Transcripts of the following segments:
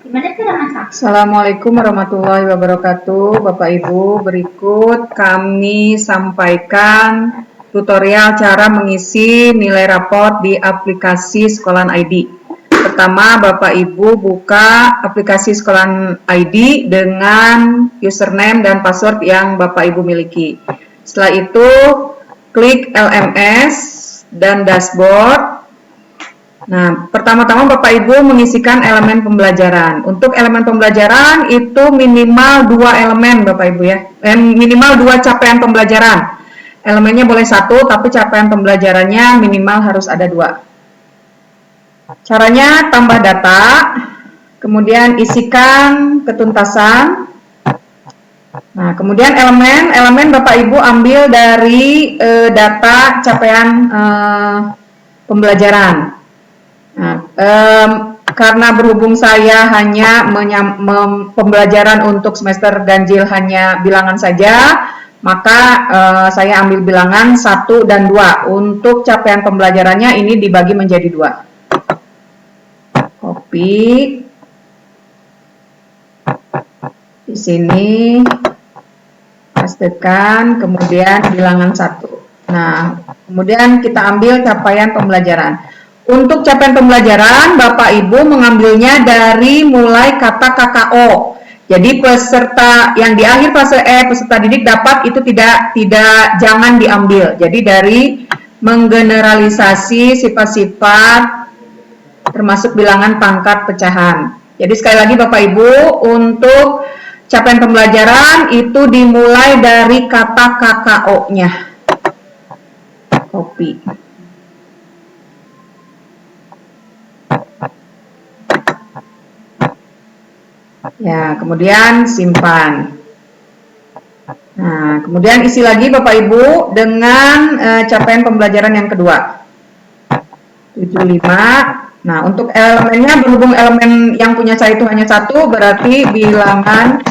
Gimana cara masak? Assalamualaikum warahmatullahi wabarakatuh. Bapak Ibu, berikut kami sampaikan tutorial cara mengisi nilai raport di aplikasi Sekolahan ID. Pertama, Bapak Ibu buka aplikasi Sekolahan ID dengan username dan password yang Bapak Ibu miliki. Setelah itu, klik LMS dan dashboard. Nah, pertama-tama Bapak Ibu mengisikan elemen pembelajaran. Untuk elemen pembelajaran itu minimal 2 elemen Bapak Ibu ya. Minimal 2 capaian pembelajaran. Elemennya boleh 1, tapi capaian pembelajarannya minimal harus ada 2. Caranya tambah data, kemudian isikan ketuntasan. Nah, kemudian elemen Bapak Ibu ambil dari data capaian pembelajaran. Nah, karena berhubung saya hanya pembelajaran untuk semester ganjil hanya bilangan saja, maka saya ambil bilangan 1 dan 2. Untuk capaian pembelajarannya ini dibagi menjadi 2. Copy. Di sini pastekan, kemudian bilangan 1. Nah, kemudian kita ambil capaian pembelajaran. Untuk capaian pembelajaran, Bapak Ibu mengambilnya dari mulai kata KKO. Jadi peserta yang di akhir fase E, peserta didik dapat itu jangan diambil. Jadi dari menggeneralisasi sifat-sifat termasuk bilangan, pangkat, pecahan. Jadi sekali lagi Bapak Ibu, untuk capaian pembelajaran itu dimulai dari kata KKO-nya. Copy. Ya, kemudian simpan. Nah, kemudian isi lagi Bapak Ibu dengan capaian pembelajaran yang kedua. 75. Nah, untuk elemennya berhubung elemen yang punya saya itu hanya 1, berarti bilangan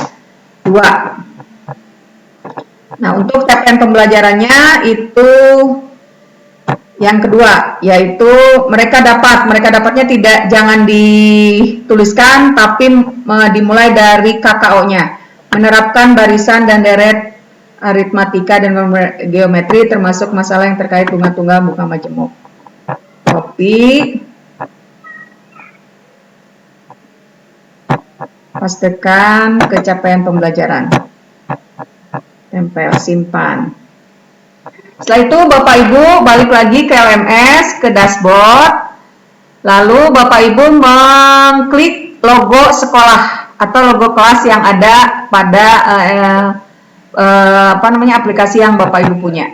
2. Nah, untuk capaian pembelajarannya itu yang kedua, yaitu mereka dapatnya jangan dituliskan, tapi dimulai dari KKO-nya. Menerapkan barisan dan deret aritmatika dan geometri termasuk masalah yang terkait bunga tunggal, buka majemuk. Copy. Pastekan ke capaian pembelajaran. Tempel, simpan. Setelah itu Bapak Ibu balik lagi ke LMS, ke dashboard. Lalu Bapak Ibu mengklik logo sekolah atau logo kelas yang ada pada aplikasi yang Bapak Ibu punya.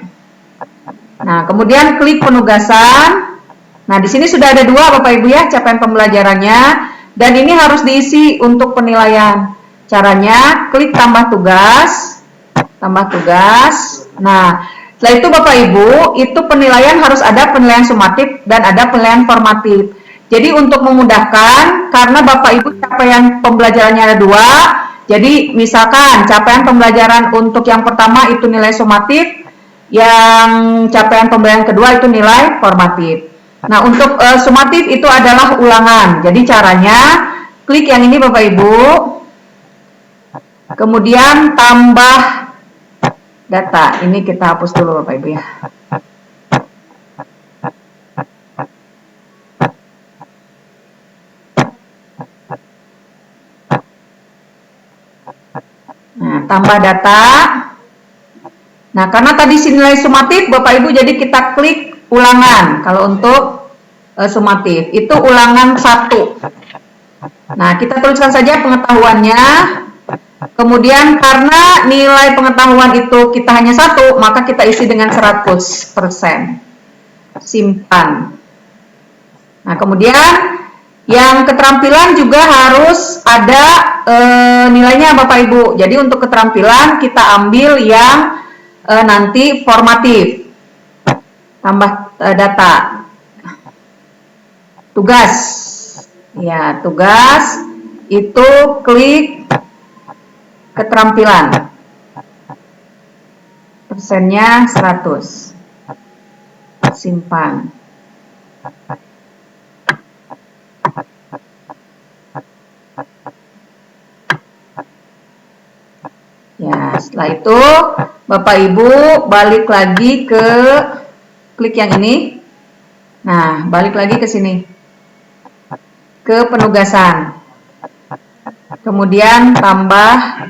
Nah, kemudian klik penugasan. Nah, di sini sudah ada 2 Bapak Ibu ya, capaian pembelajarannya, dan ini harus diisi untuk penilaian. Caranya klik tambah tugas. Nah, setelah itu Bapak Ibu, itu penilaian harus ada penilaian sumatif dan ada penilaian formatif. Jadi untuk memudahkan, karena Bapak Ibu capaian pembelajarannya ada 2, jadi misalkan capaian pembelajaran untuk yang pertama itu nilai sumatif, yang capaian pembelajaran kedua itu nilai formatif. Nah, untuk sumatif itu adalah ulangan. Jadi caranya klik yang ini Bapak Ibu, kemudian tambah data. Ini kita hapus dulu Bapak Ibu ya. Nah, tambah data. Nah, karena tadi nilai sumatif Bapak Ibu, jadi kita klik ulangan. Kalau untuk sumatif itu ulangan 1. Nah, kita tuliskan saja pengetahuannya. Kemudian karena nilai pengetahuan itu kita hanya 1, maka kita isi dengan 100%. Simpan. Nah, kemudian yang keterampilan juga harus ada nilainya Bapak Ibu. Jadi untuk keterampilan kita ambil yang nanti formatif. Tambah data. Tugas. Ya, tugas itu klik keterampilan. Persennya 100. Simpan. Setelah itu, Bapak Ibu balik lagi ke klik yang ini. Nah, balik lagi ke sini. Ke penugasan. Kemudian tambah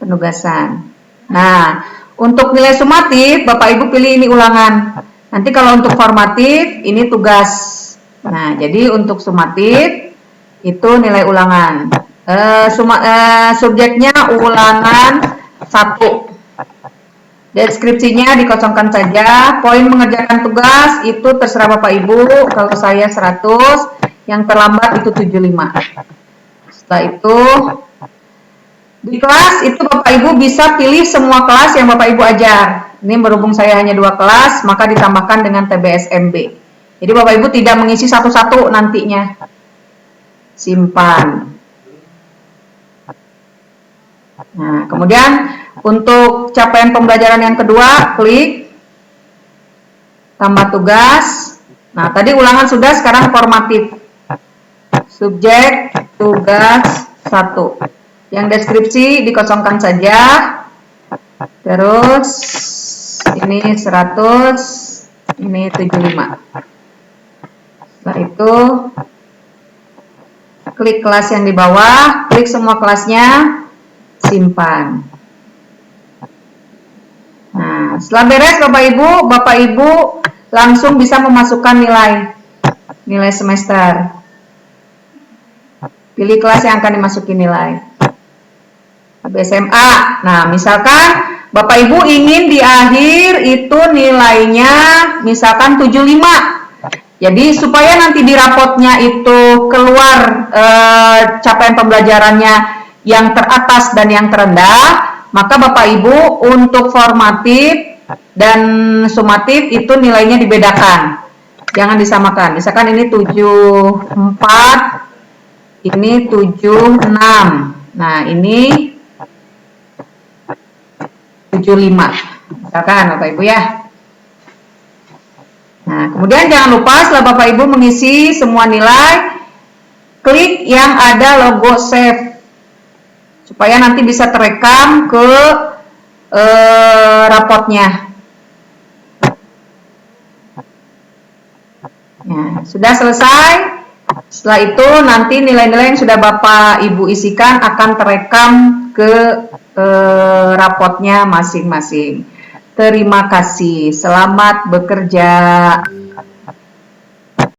penugasan. Nah, untuk nilai sumatif, Bapak Ibu pilih ini ulangan. Nanti kalau untuk formatif, ini tugas. Nah, jadi untuk sumatif, itu nilai ulangan. Subjeknya ulangan 1. Deskripsinya dikosongkan saja. Poin mengerjakan tugas itu terserah Bapak Ibu. Kalau saya 100, yang terlambat itu 75. Setelah itu, di kelas itu Bapak Ibu bisa pilih semua kelas yang Bapak Ibu ajar. Ini berhubung saya hanya 2 kelas, maka ditambahkan dengan TBSMB. Jadi Bapak Ibu tidak mengisi satu-satu nantinya. Simpan. Nah, kemudian untuk capaian pembelajaran yang kedua, klik tambah tugas. Nah, tadi ulangan sudah, sekarang formatif. Subjek tugas 1. Yang deskripsi dikosongkan saja. Terus ini 100, ini 75. Setelah itu klik kelas yang di bawah, klik semua kelasnya, simpan. Nah, setelah beres Bapak Ibu langsung bisa memasukkan nilai semester. Pilih kelas yang akan dimasuki nilai. BSMA. Nah, misalkan Bapak Ibu ingin di akhir itu nilainya misalkan 75. Jadi supaya nanti di rapotnya itu keluar capaian pembelajarannya yang teratas dan yang terendah, maka Bapak Ibu untuk formatif dan sumatif itu nilainya dibedakan. Jangan disamakan. Misalkan ini 74, ini 76. Nah, ini 75. Misalkan Bapak Ibu ya. Nah, kemudian jangan lupa setelah Bapak Ibu mengisi semua nilai, klik yang ada logo save. Supaya nanti bisa terekam ke rapotnya. Nah, sudah selesai. Setelah itu nanti nilai-nilai yang sudah Bapak Ibu isikan akan terekam ke rapotnya masing-masing. Terima kasih. Selamat bekerja.